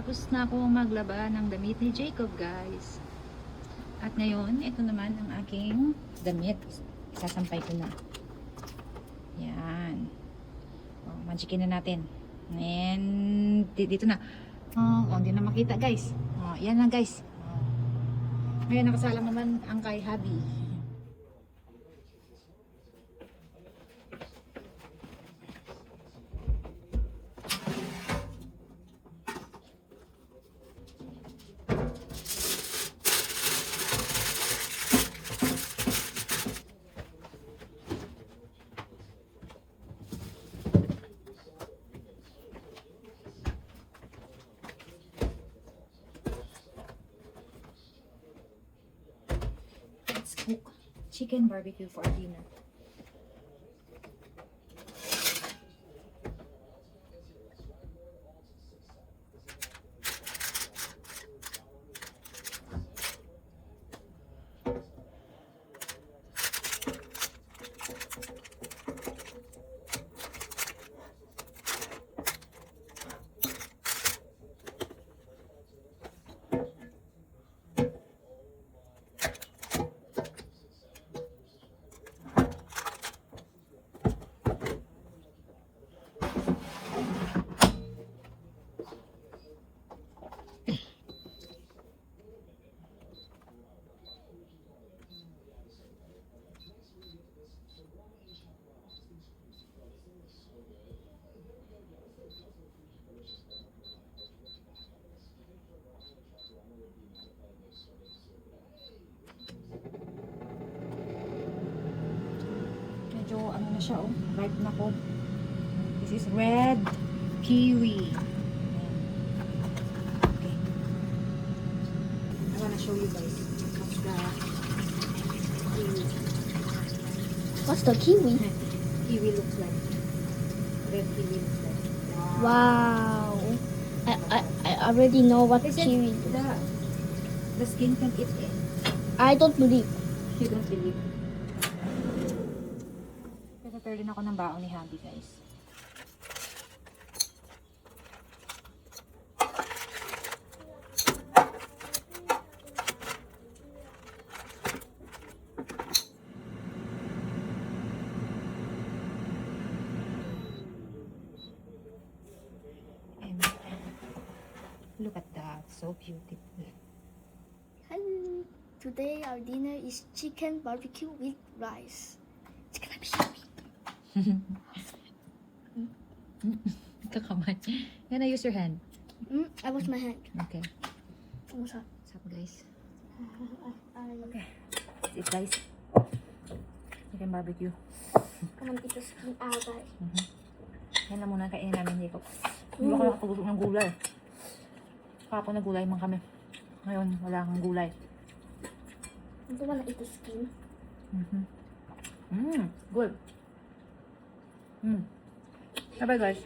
Tapos na ako maglaba ng damit ni Jacob, guys. At ngayon, ito naman ang aking damit. Isasampay ko na. Yan. O, magicin na natin. And dito na. Hindi na makita, guys. Yan lang, guys. Ngayon, nakasalang naman ang kay Habi. Let's cook chicken barbecue for our dinner. Medyo ano na siya, ripe na ko. This is red kiwi. Okay. I wanna show you guys what's the kiwi. What's the kiwi? Kiwi looks like. Red kiwi looks like. Wow. I already know what They said kiwi is. the skin can eat it. I don't believe. You don't believe. Prepare din ako ng baon ni Habi, guys. And look at that, so beautiful. Hello. Today our dinner is chicken barbecue with rice. It's gonna be yummy. Kakamay. Can I use your hand? I wash my hand. Okay. What's up? What's up, guys? Okay. That's it, guys. Chicken barbecue. Come on, eat the skin out, guys. Yan lang muna kainin namin dito. Hindi ako nakapagusok ng gulay. Kapag nagulay man kami. Ngayon, wala kang gulay. I don't wanna eat the skin. Good. Bye-bye, guys.